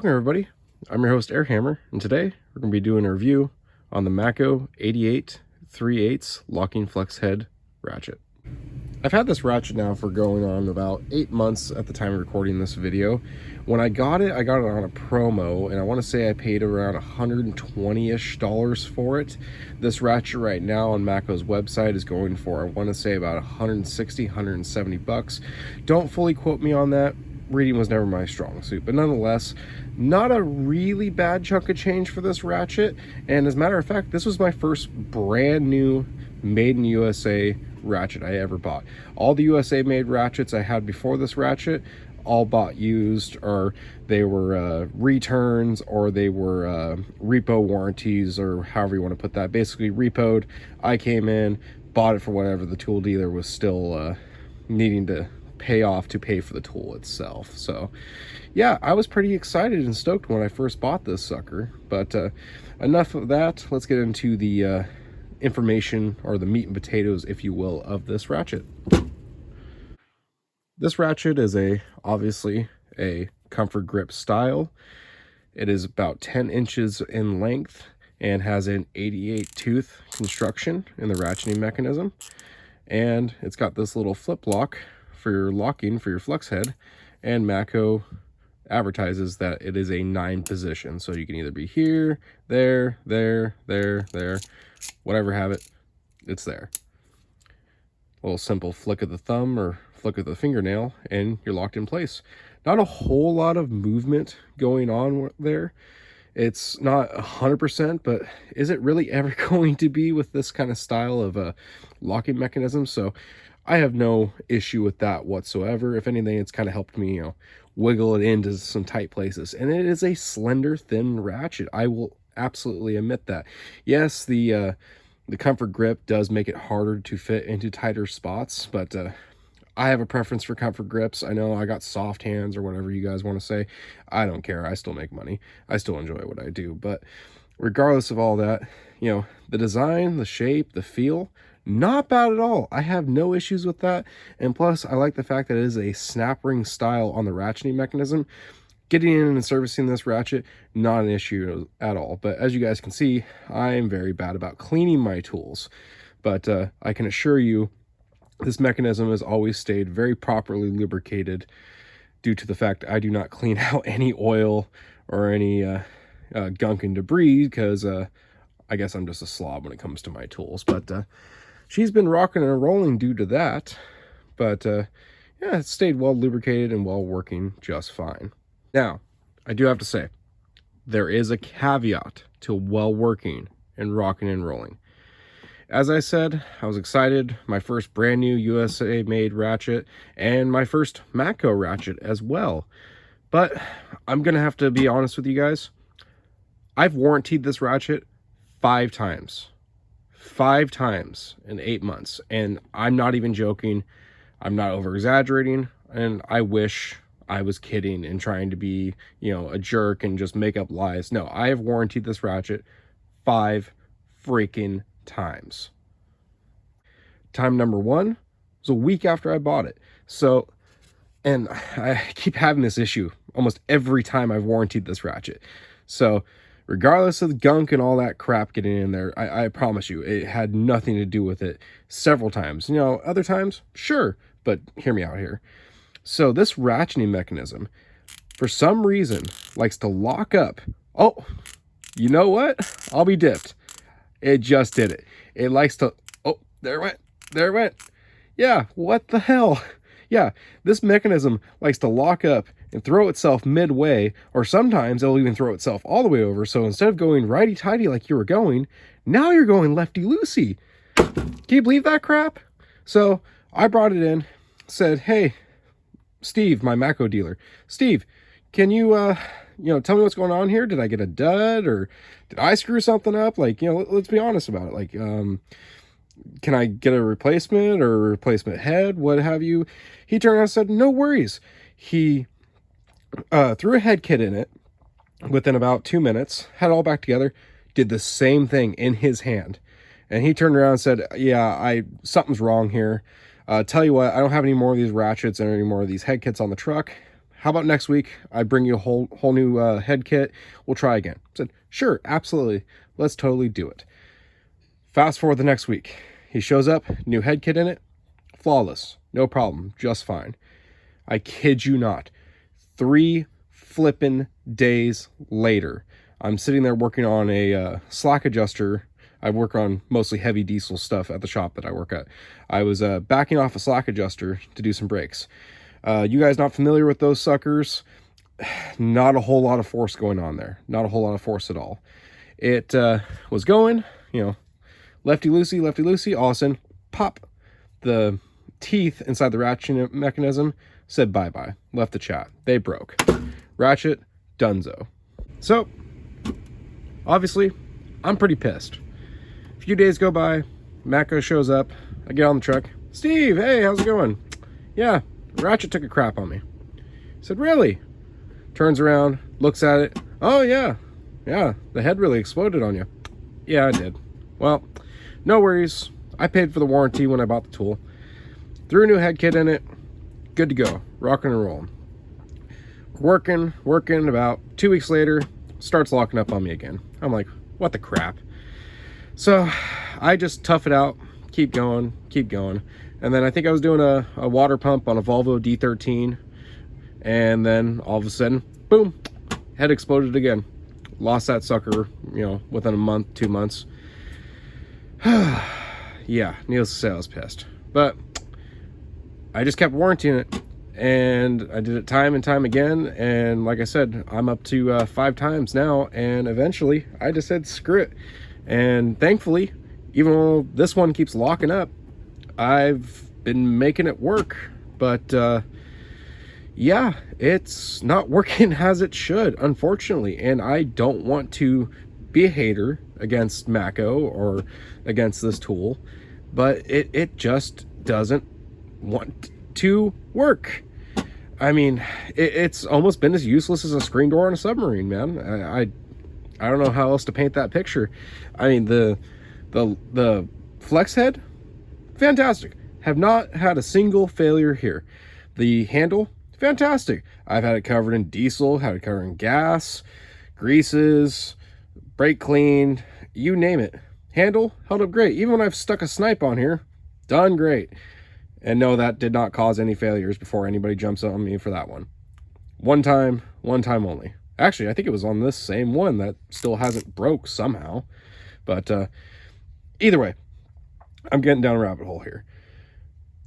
Welcome everybody, I'm your host Airhammer, and today we're going to be doing a review on the Matco EIGHTY8 3/8 locking flex head ratchet. I've had this ratchet now for going on about 8 months at the time of recording this video. When I got it on a promo, and I want to say I paid around $120-ish for it. This ratchet right now on Matco's website is going for, I want to say, about $160, $170. Don't fully quote me on that. Reading was never my strong suit, but nonetheless, not a really bad chunk of change for this ratchet. And as a matter of fact, this was my first brand new made in USA ratchet I ever bought. All the USA made ratchets I had before this ratchet, all bought used, or they were returns, or they were repo warranties, or however you want to put that. Basically repoed. I came in, bought it for whatever the tool dealer was still needing to pay off to pay for the tool itself. So yeah, I was pretty excited and stoked when I first bought this sucker. But enough of that, let's get into the information, or the meat and potatoes, if you will, of this ratchet. This ratchet is obviously a comfort grip style. It is about 10 inches in length and has an 88 tooth construction in the ratcheting mechanism. And it's got this little flip lock for your locking for your flex head, and Matco advertises that it is a 9 position, so you can either be here, there, whatever, have it, it's there. A little simple flick of the thumb or flick of the fingernail and you're locked in place. Not a whole lot of movement going on there. It's not 100%, but is it really ever going to be with this kind of style of a locking mechanism? So I have no issue with that whatsoever. If anything, it's kind of helped me, wiggle it into some tight places. And it is a slender, thin ratchet. I will absolutely admit that. Yes, the comfort grip does make it harder to fit into tighter spots, but I have a preference for comfort grips. I know I got soft hands, or whatever you guys want to say. I don't care. I still make money. I still enjoy what I do. But regardless of all that, the design, the shape, the feel, not bad at all. I have no issues with that. And plus, I like the fact that it is a snap ring style on the ratcheting mechanism. Getting in and servicing this ratchet, not an issue at all. But as you guys can see, I am very bad about cleaning my tools. But I can assure you, this mechanism has always stayed very properly lubricated, due to the fact I do not clean out any oil or any gunk and debris, because I guess I'm just a slob when it comes to my tools. But she's been rocking and rolling due to that. But yeah, it stayed well lubricated and well working just fine. Now, I do have to say, there is a caveat to well working and rocking and rolling. As I said, I was excited. My first brand new USA made ratchet, and my first Matco ratchet as well. But I'm going to have to be honest with you guys. I've warrantied this ratchet 5 times. 5 times in 8 months. And I'm not even joking. I'm not over exaggerating. And I wish I was kidding and trying to be, a jerk and just make up lies. No, I have warrantied this ratchet 5 freaking times. Time number 1 was a week after I bought it. So, and I keep having this issue almost every time I've warrantied this ratchet. So regardless of the gunk and all that crap getting in there, I promise you, it had nothing to do with it several times. Other times, sure, but hear me out here. So this ratcheting mechanism, for some reason, likes to lock up. Oh, you know what? I'll be dipped. It just did it. It likes to, oh, there it went. Yeah, what the hell? Yeah, this mechanism likes to lock up and throw itself midway, or sometimes it'll even throw itself all the way over. So instead of going righty-tighty like you were going, now you're going lefty-loosey. Can you believe that crap? So I brought it in, said, hey, Steve, my Matco dealer, Steve, can you, tell me what's going on here? Did I get a dud, or did I screw something up? Like, let's be honest about it. Like, can I get a replacement or a replacement head, what have you? He turned around and said, no worries. He threw a head kit in it within about 2 minutes, had it all back together, did the same thing in his hand. And he turned around and said, yeah, something's wrong here. Tell you what, I don't have any more of these ratchets or any more of these head kits on the truck. how about next week I bring you a whole new head kit? We'll try again. I said, sure, absolutely. Let's totally do it. Fast forward the next week. He shows up, new head kit in it, flawless, no problem, just fine. I kid you not. 3 flippin' days later, I'm sitting there working on a slack adjuster. I work on mostly heavy diesel stuff at the shop that I work at. I was backing off a slack adjuster to do some brakes. You guys not familiar with those suckers? Not a whole lot of force going on there. Not a whole lot of force at all. It was going, you know, lefty-loosey, lefty-loosey. All of a sudden, pop, the teeth inside the ratchet mechanism said bye-bye. Left the chat. They broke. Ratchet, dunzo. So, obviously, I'm pretty pissed. A few days go by, Matco shows up, I get on the truck. Steve, hey, how's it going? Yeah, Ratchet took a crap on me. I said, really? Turns around, looks at it. Oh, yeah, the head really exploded on you. Yeah, I did. Well, no worries. I paid for the warranty when I bought the tool. Threw a new head kit in it. Good to go. Rocking and rolling. Working. About 2 weeks later, starts locking up on me again. I'm like, what the crap? So I just tough it out, keep going. And then I think I was doing a water pump on a Volvo D13. And then all of a sudden, boom, head exploded again. Lost that sucker, you know, within a month, 2 months. Yeah, needless to say, I was pissed. But I just kept warrantying it. And I did it time and time again. And like I said, I'm up to 5 times now. And eventually, I just said, screw it. And thankfully, even though this one keeps locking up, I've been making it work. But yeah, it's not working as it should, unfortunately. And I don't want to be a hater against Matco or against this tool, but it just doesn't want to work. I mean, it's almost been as useless as a screen door on a submarine, man. I don't know how else to paint that picture. I mean, the flex head, fantastic. Have not had a single failure here. The handle, fantastic. I've had it covered in diesel, had it covered in gas, greases, brake cleaned, you name it. Handle held up great. Even when I've stuck a snipe on here, done great. And no, that did not cause any failures before anybody jumps on me for that one. One time only. Actually, I think it was on this same one that still hasn't broke somehow. But either way, I'm getting down a rabbit hole here.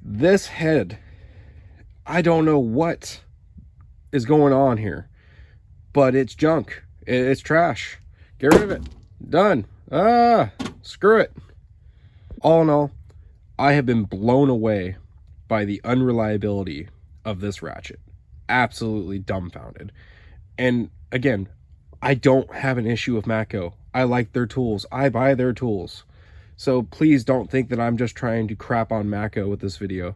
This head, I don't know what is going on here, but it's junk. It's trash. Get rid of it. Done. Screw it. All in all, I have been blown away by the unreliability of this Ratchet. Absolutely dumbfounded. And again, I don't have an issue with Matco. I like their tools. I buy their tools. So please don't think that I'm just trying to crap on Matco with this video.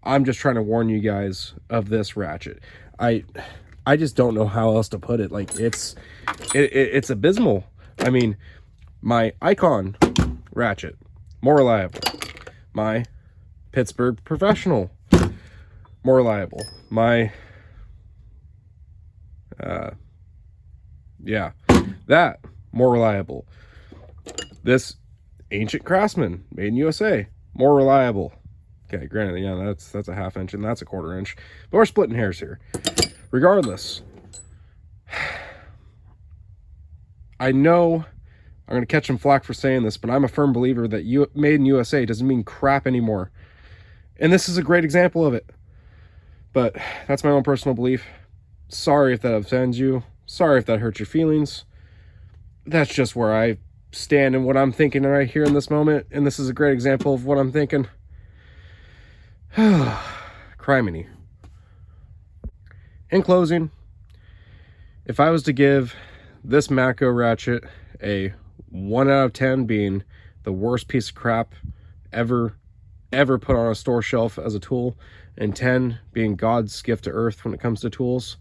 I'm just trying to warn you guys of this Ratchet. I just don't know how else to put it. Like, it's abysmal. I mean, my Icon Ratchet, more reliable. My Pittsburgh Professional, more reliable. My yeah, that more reliable. This Ancient Craftsman, made in USA, more reliable. Okay, granted, yeah, that's a 1/2 inch and that's a 1/4 inch, but we're splitting hairs here. Regardless, I know I'm gonna catch some flack for saying this, but I'm a firm believer that made in USA doesn't mean crap anymore. And this is a great example of it. But that's my own personal belief. Sorry if that offends you. Sorry if that hurts your feelings. That's just where I stand and what I'm thinking right here in this moment. And this is a great example of what I'm thinking. Criminy. In closing, if I was to give this Matco Ratchet a 1 out of 10 being the worst piece of crap ever put on a store shelf as a tool, and 10 being God's gift to earth when it comes to tools,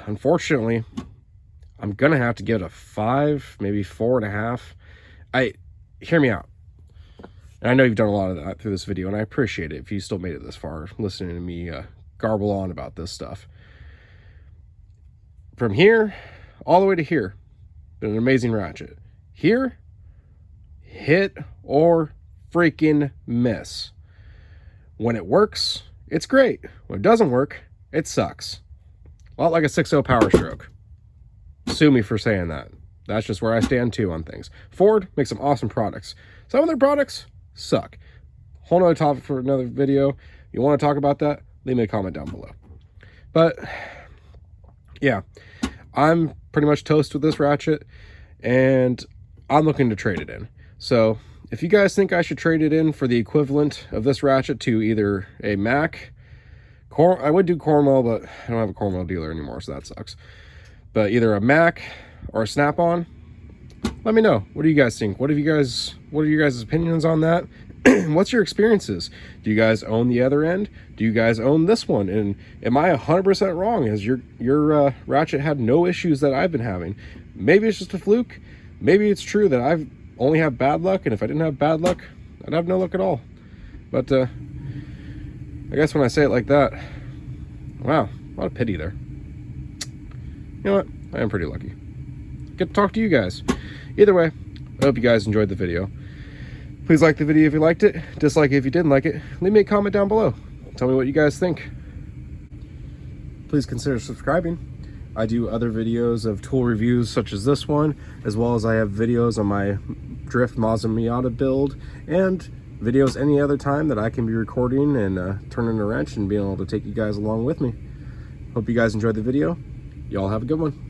unfortunately, I'm gonna have to give it a 5, maybe 4.5. Hear me out. And I know you've done a lot of that through this video, and I appreciate it if you still made it this far, listening to me garble on about this stuff. From here all the way to here, been an amazing ratchet. Here, hit or freaking miss. When it works, it's great. When it doesn't work, it sucks. A lot like a 6.0 Power Stroke. Sue me for saying that. That's just where I stand too on things. Ford makes some awesome products. Some of their products suck. Whole nother topic for another video. You want to talk about that? Leave me a comment down below. But yeah, I'm pretty much toast with this ratchet, and I'm looking to trade it in. So if you guys think I should trade it in for the equivalent of this ratchet to either a Mac, I would do Cornwell, but I don't have a Cornwell dealer anymore, so that sucks. But either a Mac or a Snap-on, let me know. What do you guys think? What are your guys' opinions on that? What's your experiences? Do you guys own the other end? Do you guys own this one? And am I 100% wrong? Has your ratchet had no issues that I've been having? Maybe it's just a fluke. Maybe it's true that I've only have bad luck, and if I didn't have bad luck, I'd have no luck at all. But I guess when I say it like that, wow, a lot of pity there. You know what? I am pretty lucky. Get to talk to you guys. Either way, I hope you guys enjoyed the video. Please like the video if you liked it. Dislike it if you didn't like it. Leave me a comment down below. Tell me what you guys think. Please consider subscribing. I do other videos of tool reviews such as this one, as well as I have videos on my Drift Mazda Miata build, and videos any other time that I can be recording and turning a wrench and being able to take you guys along with me. Hope you guys enjoyed the video. Y'all have a good one.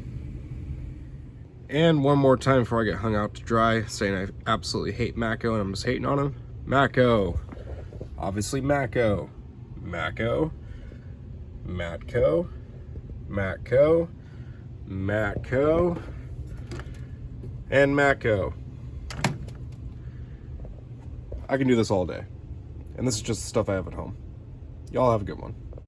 And one more time before I get hung out to dry, saying I absolutely hate Matco and I'm just hating on him. Matco. Obviously Matco. Matco. Matco. Matco. Matco. And Matco. I can do this all day. And this is just the stuff I have at home. Y'all have a good one.